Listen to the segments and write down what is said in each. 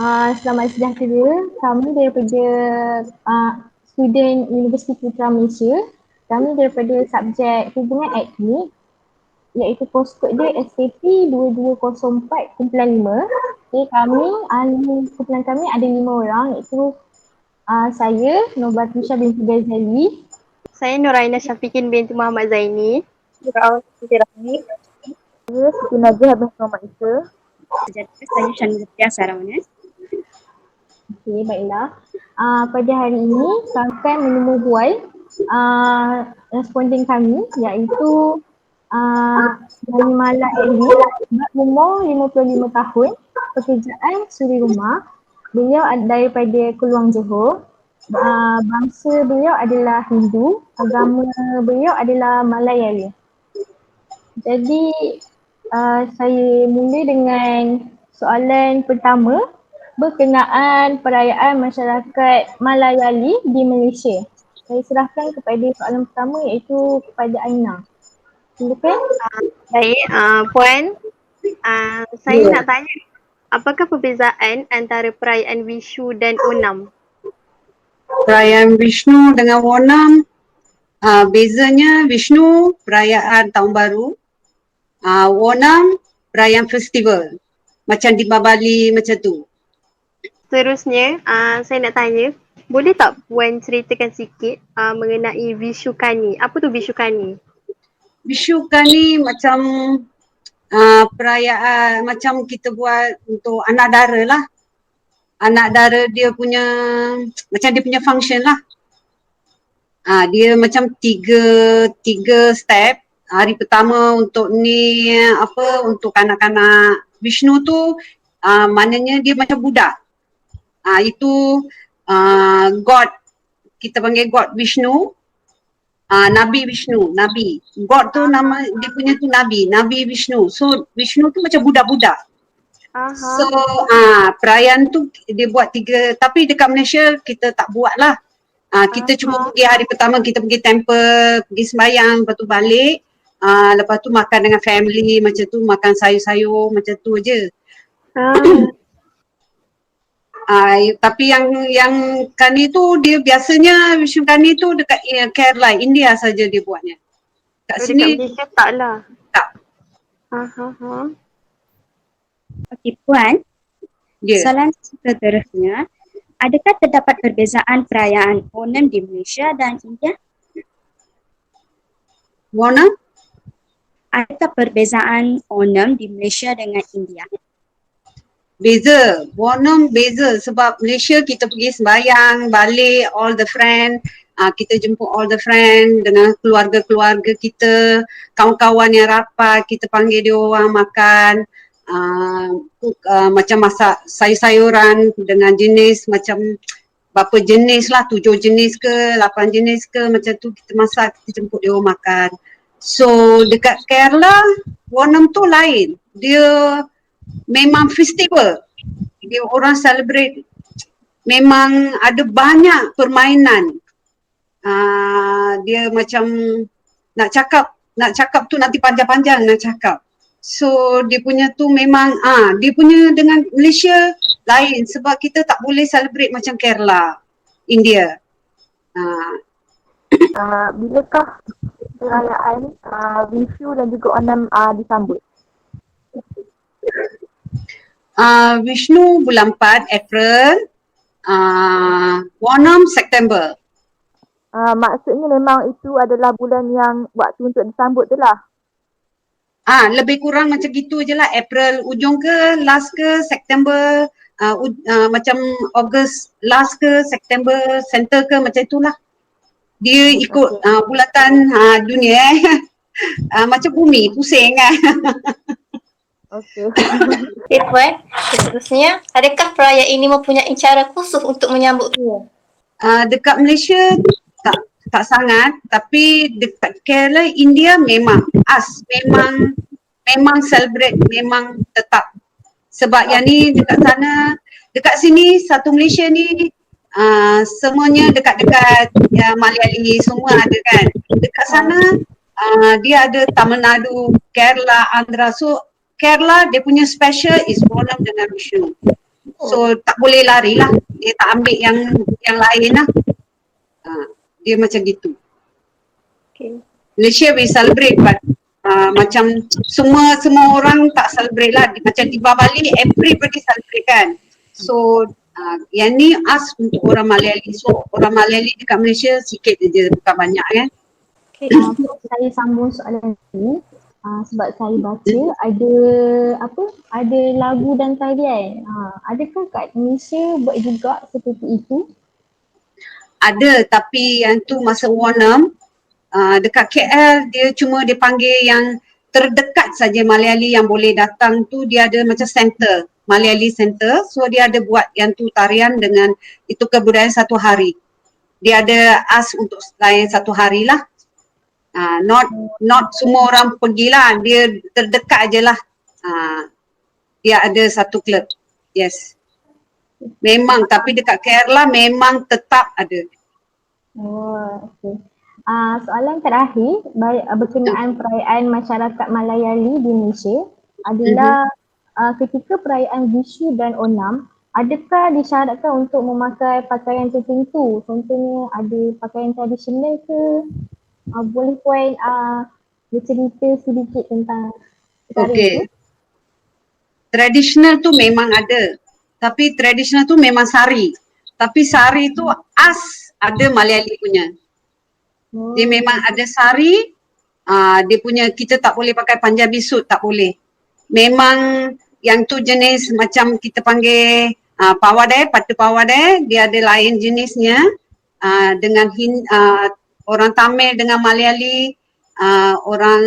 Selamat sejahtera. Kami daripada uh, student Universiti Putra Malaysia. Kami daripada subjek hubungan etnik, iaitu postcode dia SKP 2204.5. Okay, kumpulan kami ada 5 orang, iaitu saya, Nobatusha binti Ghazali. Saya Nuraina Syafiqin binti Muhammad Zaini. Saya Siti Najah bin Muhammad Isa. Saya Shanmurti Sarawak. Okey, baiklah. Pada hari ini kami akan menemubual responden kami, iaitu Nani Mala Eli, umur 55 tahun, pekerjaan suri rumah. Beliau daripada Keluang Johor. Bangsa beliau adalah Hindu, agama beliau adalah Malayalia. Jadi saya mula dengan soalan pertama berkenaan perayaan masyarakat Malayali di Malaysia. Saya serahkan kepada soalan pertama, iaitu kepada Aina. Silakan. Baik, Puan. Saya nak tanya, apakah perbezaan antara perayaan Vishu dan Onam? Perayaan Vishnu dengan Onam, bezanya Vishnu perayaan tahun baru, Onam perayaan festival. Macam di Bali macam tu. Seterusnya, saya nak tanya, boleh tak Puan ceritakan sikit mengenai Vishu Kani? Apa tu Vishu Kani? Vishu ni macam perayaan macam kita buat untuk anak dara lah. Anak dara dia punya, macam dia punya function lah. Dia macam tiga step. Hari pertama untuk ni untuk kanak-kanak Vishnu tu, maknanya dia macam budak. Itu God, kita panggil God Vishnu, Nabi Vishnu, Nabi. God tu nama dia punya tu Nabi Vishnu. So Vishnu tu macam budak-budak. So perayaan tu dia buat 3, tapi dekat Malaysia kita tak buat lah. Kita cuma pergi hari pertama, kita pergi temple, pergi sembahyang, lepas tu balik. Lepas tu makan dengan family macam tu, makan sayur-sayur macam tu je. Tapi yang Kani tu dia biasanya Vishu Kani tu dekat Kerala, India saja dia buatnya. Kat sini dekat Malaysia tak lah. tak. Okey Puan, Yeah. soalan seterusnya, adakah terdapat perbezaan perayaan Onam di Malaysia dan India? Warna? Adakah perbezaan Onam di Malaysia dengan India? Beza, Onam beza sebab Malaysia kita pergi sembahyang, balik all the friend, kita jemput all the friend dengan keluarga-keluarga kita, kawan-kawan yang rapat, kita panggil dia orang makan, macam masak sayur-sayuran dengan jenis macam berapa jenis lah, 7 jenis ke, 8 jenis ke, macam tu kita masak, kita jemput dia orang makan. So dekat Kerala, Onam tu lain, dia memang festival. Dia orang celebrate, memang ada banyak permainan. Dia macam nak cakap tu nanti panjang-panjang nak cakap. So dia punya tu memang dia punya dengan Malaysia lain sebab kita tak boleh celebrate macam Kerala, India. Bilakah perayaan Vishu dan juga Onam disambut? Vishnu bulan 4 April, Onam September. Maksudnya memang itu adalah bulan yang waktu untuk disambut tu lah. Lebih kurang macam gitu je lah, April ujung ke last ke, September macam August last ke, September center ke, macam itulah. Dia ikut bulatan dunia macam bumi pusing kan. Okey. Okay, Puan. Seterusnya, adakah perayaan ini mempunyai cara khusus untuk menyambutnya? Dekat Malaysia tak sangat, tapi dekat Kerala, India memang celebrate, memang tetap. Sebab yang ni dekat sana, dekat sini satu Malaysia ni semuanya dekat-dekat Malayali semua ada kan. Dekat sana dia ada Tamil Nadu, Kerala, Andhra. So Kerala dia punya special is Onam dengan Vishu. So tak boleh lari lah. Dia tak ambil yang lain lah. Dia macam gitu. Okay. Malaysia we celebrate but macam semua orang tak celebrate lah. Macam di Bali everybody celebrate kan. So yang ni as untuk orang Malayali. So orang Malayali dekat Malaysia sikit je, bukan banyak kan. Okay. Saya sambung soalan ni. Sebab saya baca ada lagu dan tarian. Adakah kat Malaysia buat juga seperti itu? Ada, tapi yang tu masa War 6 dekat KL dia panggil yang terdekat saja Malayali yang boleh datang tu, dia ada macam center, Malayali center. So dia ada buat yang tu tarian dengan itu kebudayaan satu hari. Dia ada as untuk lain satu hari lah. Not semua orang pergilah, dia terdekat je lah. Dia ada satu klub. Yes. Memang, tapi dekat Kerala memang tetap ada. Oh, okey. Soalan terakhir berkenaan perayaan masyarakat Malayali di Malaysia adalah ketika perayaan Vishu dan Onam, adakah disyaratkan untuk memakai pakaian tertentu? Contohnya ada pakaian tradisional ke? Boleh Puan bercerita sedikit tentang perkara itu? Okey. Tradisional tu memang ada. Tapi tradisional tu memang sari. Tapi sari tu as ada Malayali punya. Dia memang ada sari. Dia punya, kita tak boleh pakai Punjabi suit, tak boleh. Memang yang tu jenis macam kita panggil pawadai, patu pawadai, dia ada lain jenisnya. Dengan orang Tamil dengan Malayali, orang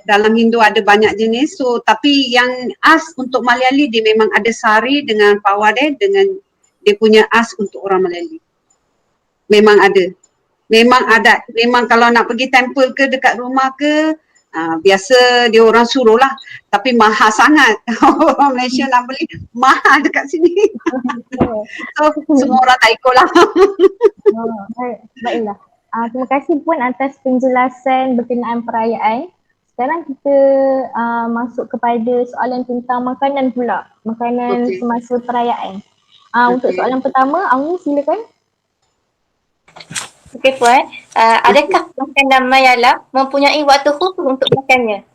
dalam Hindu ada banyak jenis. So tapi yang as untuk Malayali dia memang ada sari dengan pawadai dengan dia punya as untuk orang Malayali. Memang ada. Memang adat. Memang kalau nak pergi temple ke dekat rumah ke, biasa dia orang suruh lah. Tapi mahal sangat. Orang Malaysia nak beli mahal dekat sini. So semua orang tak ikut lah. Baiklah. Terima kasih Puan atas penjelasan berkenaan perayaan. Sekarang kita masuk kepada soalan tentang makanan pula. Makanan semasa perayaan. Untuk soalan pertama, Angni silakan. Okey Puan, adakah makanan Mayala mempunyai waktu khusus untuk makannya?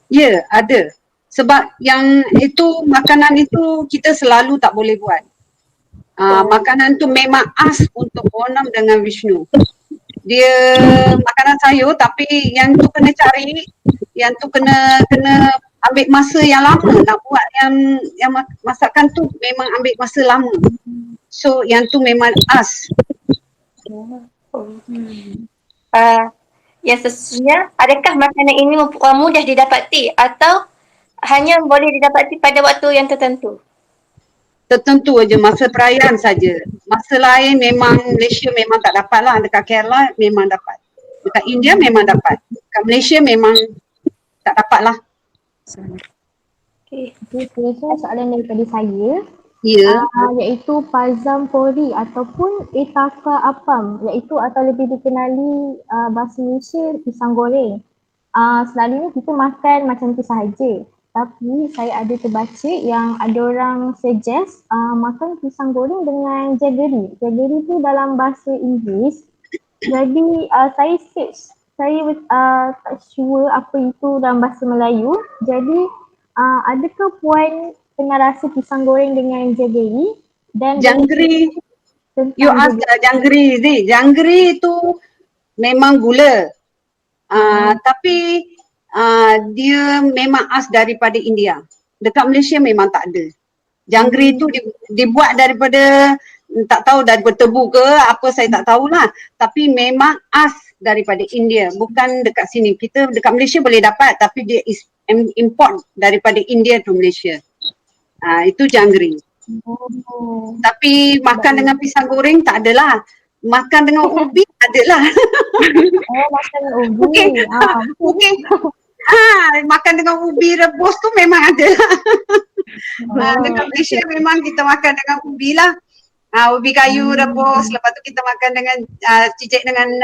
Ya, ada. Sebab yang itu, makanan itu kita selalu tak boleh buat. Makanan tu memang as untuk Onam dengan Vishnu. Dia makanan sayur tapi yang tu kena cari, yang tu kena ambil masa yang lama nak buat yang masakan tu memang ambil masa lama. So yang tu memang as. Yang sesungguhnya, adakah makanan ini mudah didapati atau hanya boleh didapati pada waktu yang tertentu? Tertentu aja masa perayaan saja. Masa lain memang Malaysia memang tak dapat lah. Dekat Kerala memang dapat. Dekat India memang dapat. Dekat Malaysia memang tak dapat lah. Okay, soalan daripada saya. Ya. Iaitu Pazam Pori ataupun Etaka Apam, iaitu atau lebih dikenali bahasa Malaysia pisang goreng. Selalunya kita makan macam tu sahaja. Tapi saya ada terbaca yang ada orang suggest makan pisang goreng dengan jaggery. Jaggery tu dalam bahasa Inggeris. Jadi saya search, saya tak sure apa itu dalam bahasa Melayu. Jadi adakah Puan pernah rasa pisang goreng dengan jaggery? Dan jangkri, you ask jangkri ni. Jangkri tu memang gula. Tapi dia memang as daripada India. Dekat Malaysia memang tak ada. Jangkri tu dibuat daripada, tak tahu daripada tebu ke apa, saya tak tahulah. Tapi memang as daripada India, bukan dekat sini. Kita dekat Malaysia boleh dapat tapi dia import daripada India to Malaysia. Itu jangkri. Tapi makan dengan pisang goreng tak adalah. Makan dengan ubi adalah. Makan dengan ubi. Okey. Makan dengan ubi rebus tu memang ada. Dekat Malaysia memang kita makan dengan ubi lah. Ubi kayu rebus, lepas tu kita makan dengan cicik dengan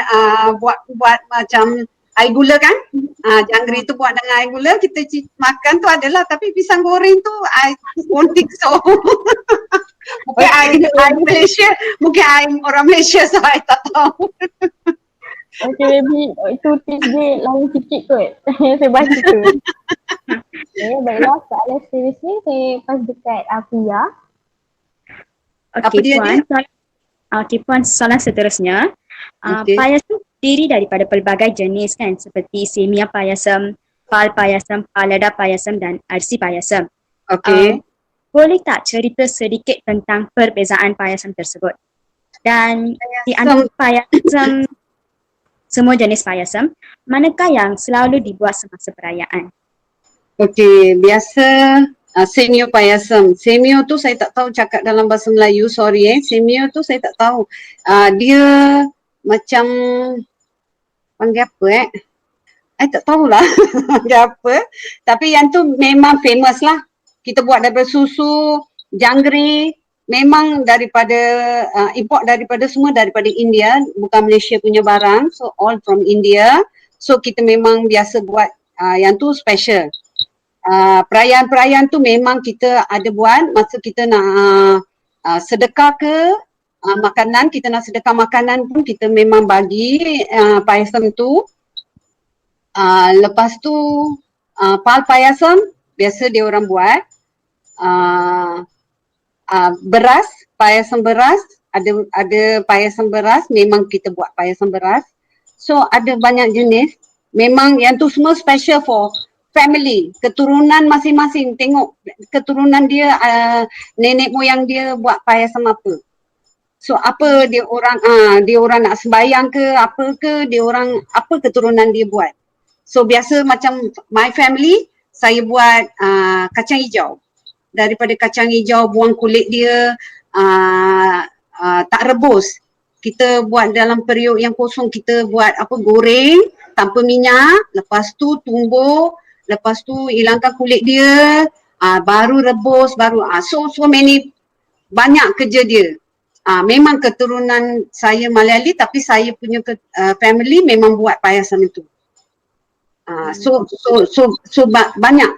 buat macam air gula kan? Jangkrik tu buat dengan air gula, kita makan tu adalah, tapi pisang goreng tu I won't think so. Mungkin air Malaysia, mungkin air orang Malaysia saya tak tahu. Okay, maybe itu tips dia lain sikit kot. Saya baca tu. Okay, baiklah soalan seterusnya saya pas dekat Afia. Apa Okey dia puan. Okey puan, soalan seterusnya. Okey. Payasam terdiri daripada pelbagai jenis kan, seperti semia payasam, pal payasam, palada payasam dan arsi payasam. Okey. Boleh tak cerita sedikit tentang perbezaan payasam tersebut? Dan di antara payasam, semua jenis payasam, manakah yang selalu dibuat semasa perayaan? Okey, biasa semio payasam. Semio tu saya tak tahu cakap dalam bahasa Melayu, sorry Semio tu saya tak tahu. Dia macam panggil apa I tak tahulah panggil apa. Tapi yang tu memang famous lah. Kita buat daripada susu, jangkrik, memang daripada import daripada semua daripada India, bukan Malaysia punya barang. So all from India. So kita memang biasa buat yang tu special. Perayaan-perayaan tu memang kita ada buat masa kita nak sedekah ke makanan, kita nak sedekah makanan pun kita memang bagi payasam tu. Lepas tu pal payasam biasa dia orang buat. Beras, payasam beras, ada payasam beras, memang kita buat payasam beras. So ada banyak jenis, memang yang tu semua special for family, keturunan masing-masing. Tengok keturunan dia, nenek moyang dia buat payasam apa. So apa dia orang nak sembahyang ke apa ke, dia orang apa keturunan dia buat. So biasa macam my family, saya buat kacang hijau. Daripada kacang hijau buang kulit dia, tak rebus. Kita buat dalam periuk yang kosong, kita buat goreng tanpa minyak, lepas tu tumbuk, lepas tu hilangkan kulit dia, baru rebus, baru so many, banyak kerja dia. Memang keturunan saya Malayali tapi saya punya family memang buat payasam itu. So banyak.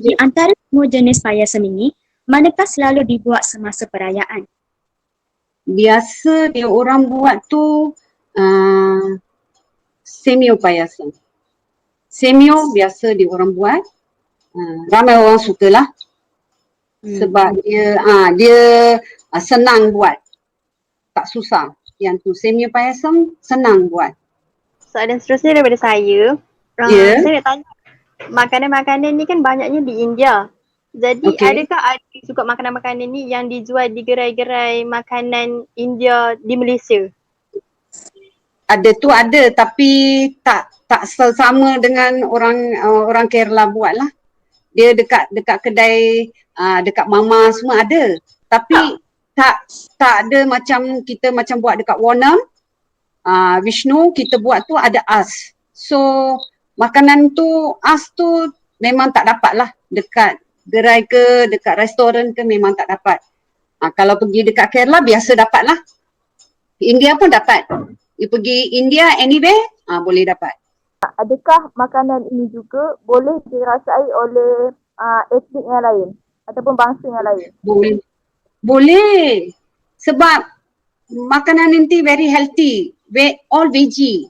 Di antara semua jenis payasam ini, manakah selalu dibuat semasa perayaan? Biasa dia orang buat tu semio payasam. Semio biasa dia orang buat. Ramai orang sukalah. Sebab dia senang buat. Tak susah. Yang tu semio payasam senang buat. Soalan seterusnya daripada saya. Saya nak tanya, makanan-makanan ni kan banyaknya di India. Jadi adakah ada suka makanan-makanan ni yang dijual di gerai-gerai makanan India di Malaysia? Ada tapi tak sama dengan orang Kerala buat lah. Dia dekat kedai, dekat mama semua ada. Tapi tak ada macam kita macam buat dekat Warnam, Vishnu kita buat tu ada as. So makanan tu, as tu memang tak dapat lah dekat gerai ke, dekat restoran ke, memang tak dapat. Kalau pergi dekat Kerala biasa dapat lah. India pun dapat. You pergi India anywhere, boleh dapat. Adakah makanan ini juga boleh dirasai oleh etnik yang lain ataupun bangsa yang lain? Boleh. Sebab makanan nanti very healthy. All veggie.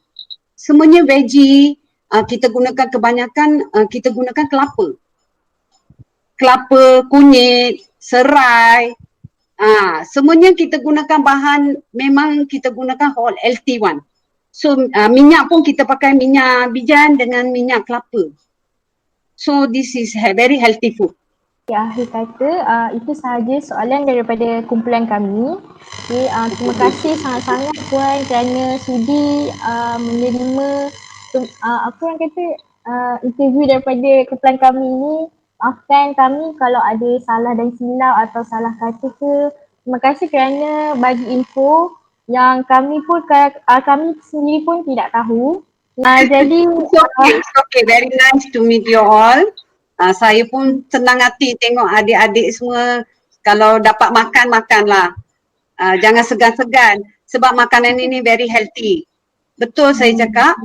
Semuanya veggie. Kita gunakan kebanyakan, kita gunakan kelapa. Kelapa, kunyit, serai. Semuanya kita gunakan bahan, memang kita gunakan whole healthy one. So minyak pun kita pakai minyak bijan dengan minyak kelapa. So this is very healthy food. Akhir kata, itu sahaja soalan daripada kumpulan kami. Okay, terima kasih sangat-sangat Puan kerana sudi menerima interview daripada kumpulan kami ini. Maafkan kami kalau ada salah dan silap atau salah kata ke. Terima kasih kerana bagi info yang kami sendiri pun tidak tahu. Jadi It's okay. Very nice to meet you all. Saya pun senang hati tengok adik-adik semua kalau dapat makanlah. Jangan segan-segan sebab makanan ini very healthy. betul saya cakap,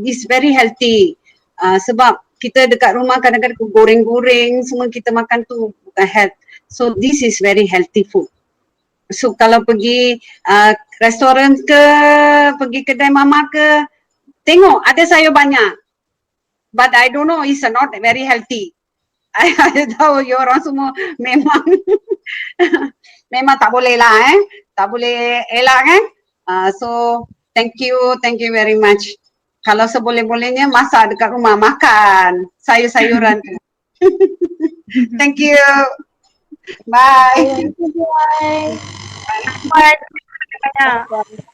it's very healthy. Sebab kita dekat rumah kadang-kadang goreng-goreng semua kita makan tu bukan health. So this is very healthy food. So kalau pergi restoran ke, pergi kedai mama ke, tengok ada sayur banyak. But I don't know, it's not very healthy. I tahu you orang semua memang memang tak boleh lah tak boleh elak kan. So thank you very much. Kalau seboleh-bolehnya masak dekat rumah, makan sayur-sayuran tu. Thank you. Bye. Bye. Bye.